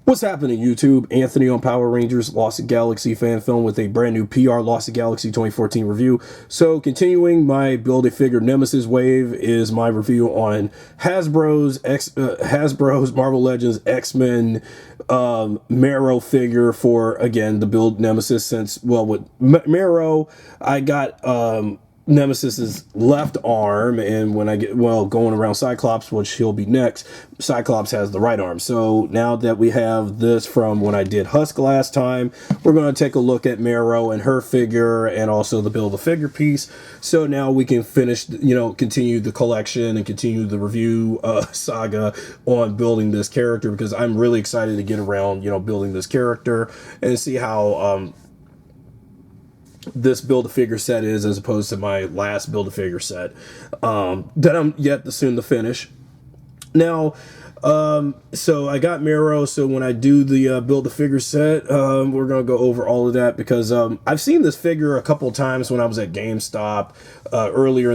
What's happening, YouTube? Anthony on Power Rangers Lost Galaxy fan film with a brand new PRLostGalaxy2014 review. So, continuing my Build-A-Figure Nemesis wave is my review on Hasbro's Marvel Legends X-Men Marrow figure for, again, the Build Nemesis. Since, well, with Marrow, I got Nemesis's left arm, and when I get, well, going around Cyclops, which he'll be next, Cyclops has the right arm. So now that we have this from when I did Husk last time, we're going to take a look at Marrow and her figure, and also the Build-A-Figure piece. So now we can finish, continue the collection and continue the review saga on building this character, because I'm really excited to get around, building this character and see how this Build-A-Figure set is, as opposed to my last Build-A-Figure set that I'm yet to soon to finish. Now, so I got Marrow, so when I do the Build-A-Figure set, we're going to go over all of that, because I've seen this figure a couple times when I was at GameStop earlier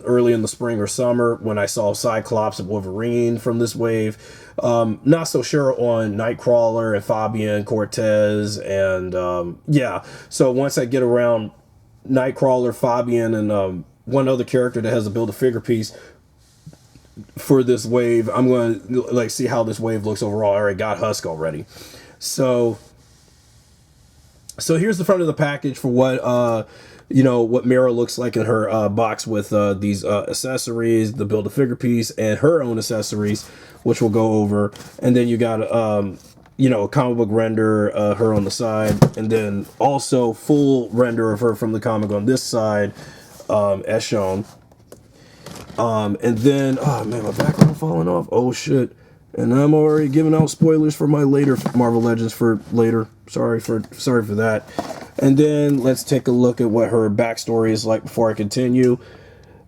early in the spring or summer, when I saw Cyclops and Wolverine from this wave. Not so sure on Nightcrawler and Fabian Cortez, and yeah, so once I get around Nightcrawler, Fabian, and one other character that has a Build-A-Figure piece for this wave, I'm going to see how this wave looks overall. I already got Husk already. So here's the front of the package for what what Marrow looks like in her box, with these accessories, the Build-A-Figure piece, and her own accessories, which we'll go over. And then you got a comic book render, her on the side, and then also full render of her from the comic on this side, as shown. And then, oh man, my background falling off. Oh shit. And I'm already giving out spoilers for my later Marvel Legends for later. Sorry for that. And then let's take a look at what her backstory is like before I continue.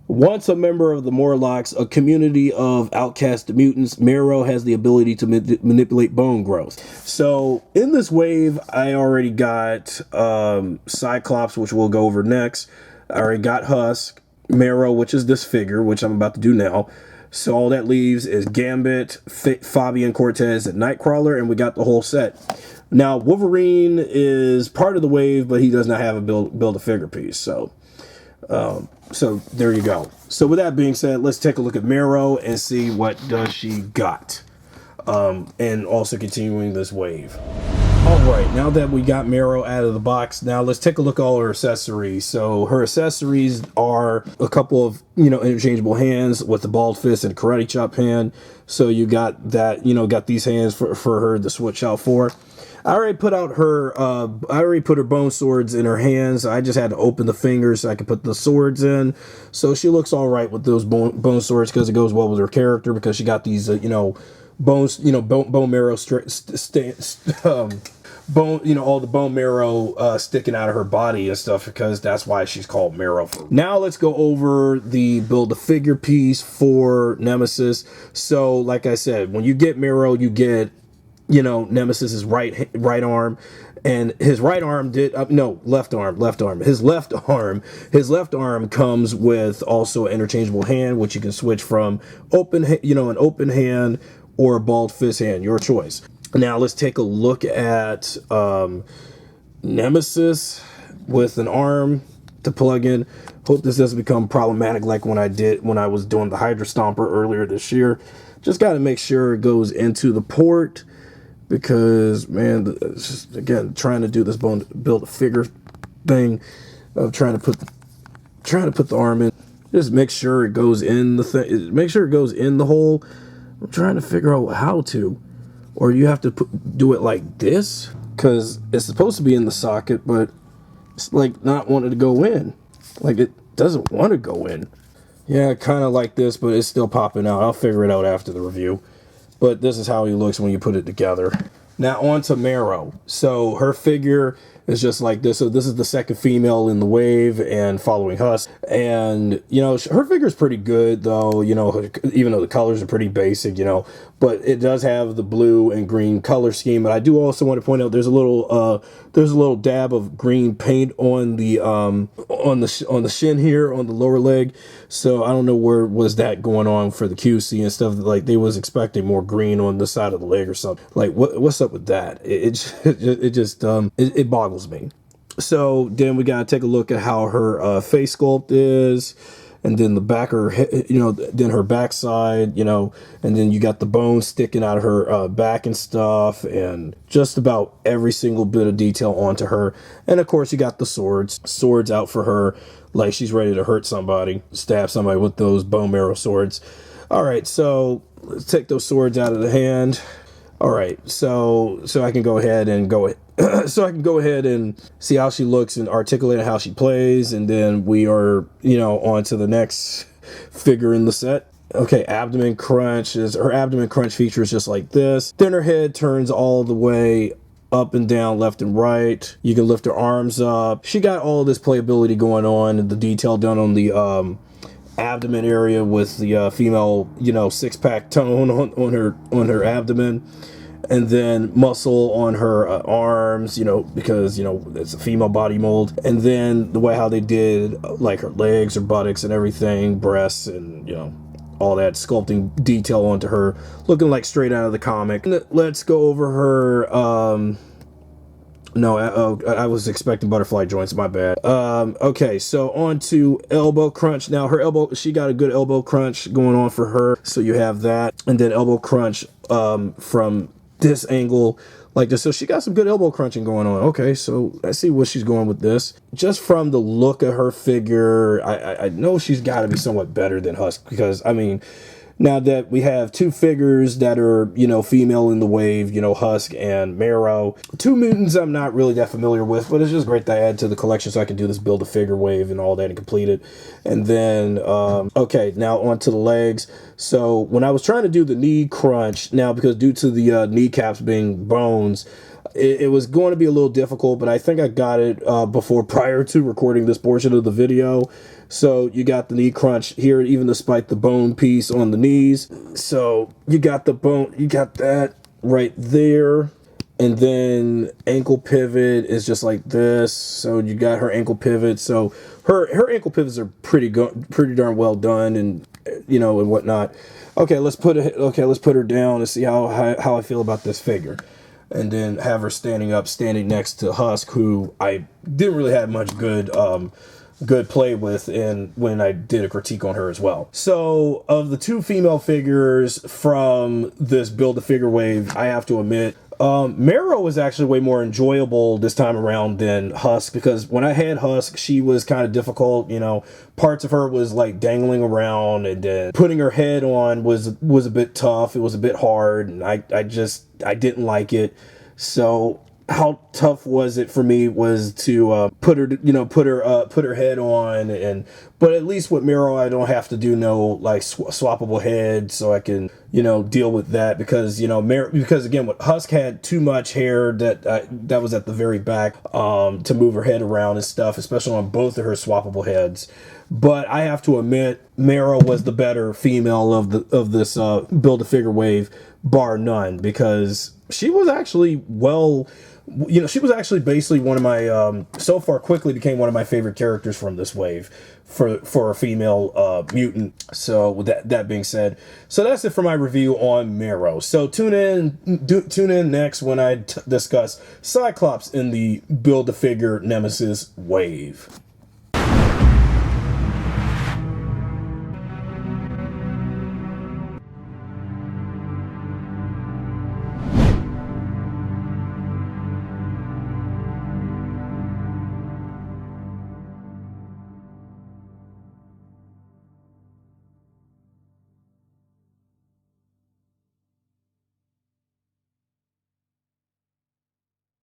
Once a member of the Morlocks, a community of outcast mutants, Marrow has the ability to manipulate bone growth. So in this wave, I already got Cyclops, which we'll go over next. I already got Husk, Marrow, which is this figure, which I'm about to do now. So all that leaves is Gambit, Fabian Cortez, and Nightcrawler, and we got the whole set. Now, Wolverine is part of the wave, but he does not have a Build-A-Figure piece. So there you go. So with that being said, let's take a look at Marrow and see what does she got. And also continuing this wave. Alright, now that we got Marrow out of the box, now let's take a look at all her accessories. So her accessories are a couple of, interchangeable hands with the bald fist and karate chop hand. So you got that, got these hands for her to switch out for. I already put her bone swords in her hands. I just had to open the fingers so I could put the swords in. So she looks all right with those bone swords, because it goes well with her character, because she got these, bones, bone marrow all the bone marrow sticking out of her body and stuff, because that's why she's called Marrow. Now let's go over the Build-A-Figure piece for Nemesis. So like I said, when you get Marrow, you get Nemesis's right arm, and his right arm left arm. His left arm comes with also an interchangeable hand, which you can switch from an open hand or a bald fist hand, your choice. Now let's take a look at Nemesis with an arm to plug in. Hope this doesn't become problematic like when I was doing the Hydra Stomper earlier this year. Just got to make sure it goes into the port, because man, it's just, again, trying to do this Build-A-Figure thing of trying to put the arm in. Just make sure it goes in the thing. Make sure it goes in the hole. I'm trying to figure out how to. Or you have to do it like this, because it's supposed to be in the socket, but it's like not wanting to go in. Like it doesn't want to go in. Yeah, kind of like this, but it's still popping out. I'll figure it out after the review. But this is how he looks when you put it together. Now on to Marrow. So her figure is just like this. So this is the second female in the wave and following Husk. And, her figure is pretty good, though, even though the colors are pretty basic, but it does have the blue and green color scheme. But I do also want to point out there's a little dab of green paint on the shin here, on the lower leg. So I don't know where was that going on for the QC and stuff. Like they was expecting more green on the side of the leg or something. Like what's up up with that? It boggles me. So then we gotta take a look at how her face sculpt is, and then the back of her, then her backside, and then you got the bones sticking out of her back and stuff, and just about every single bit of detail onto her. And of course, you got the swords out for her, like she's ready to hurt somebody, stab somebody with those bone marrow swords. All right, so let's take those swords out of the hand. All right, so I can go ahead and see how she looks and articulate how she plays, and then we are, on to the next figure in the set. Okay, abdomen crunch her abdomen crunch feature is just like this. Then her head turns all the way up and down, left and right. You can lift her arms up. She got all this playability going on, and the detail done on the abdomen area with the female, six-pack tone on her abdomen, and then muscle on her arms, because it's a female body mold, and then the way how they did like her legs, her buttocks, and everything, breasts, and all that sculpting detail onto her, looking like straight out of the comic. Let's go over her. No, I was expecting butterfly joints, my bad. Okay, so on to elbow crunch. Now her elbow, she got a good elbow crunch going on for her. So you have that, and then elbow crunch from this angle like this. So she got some good elbow crunching going on. Okay, so I see where she's going with this. Just from the look of her figure, I know she's got to be somewhat better than Husk, because I mean, now that we have two figures that are, female in the wave, Husk and Marrow. Two mutants I'm not really that familiar with, but it's just great to add to the collection so I can do this Build-A-Figure wave and all that and complete it. And then, okay, now onto the legs. So when I was trying to do the knee crunch, now because due to the kneecaps being bones, it was going to be a little difficult, but I think I got it prior to recording this portion of the video. So you got the knee crunch here, even despite the bone piece on the knees. So you got the bone, you got that right there. And then ankle pivot is just like this. So you got her ankle pivot. So her ankle pivots are pretty darn well done, and and whatnot. Okay, let's put her down and see how I feel about this figure. And then have her standing next to Husk, who I didn't really have much good play with when I did a critique on her as well. So of the two female figures from this Build-A-Figure wave, I have to admit, Marrow was actually way more enjoyable this time around than Husk, because when I had Husk, she was kind of difficult. Parts of her was like dangling around, and then putting her head on was a bit tough. It was a bit hard, and I didn't like it. So how tough was it for me was to put her head on, but at least with Marrow I don't have to do no like swappable head, so I can deal with that, because because again, with Husk had too much hair that was at the very back to move her head around and stuff, especially on both of her swappable heads. But I have to admit, Marrow was the better female of this Build-A-Figure wave, bar none, because she was actually she was actually basically one of my, so far quickly became one of my favorite characters from this wave for a female mutant. So with that being said, so that's it for my review on Marrow. So tune in next when I discuss Cyclops in the Build-A-Figure Nemesis wave.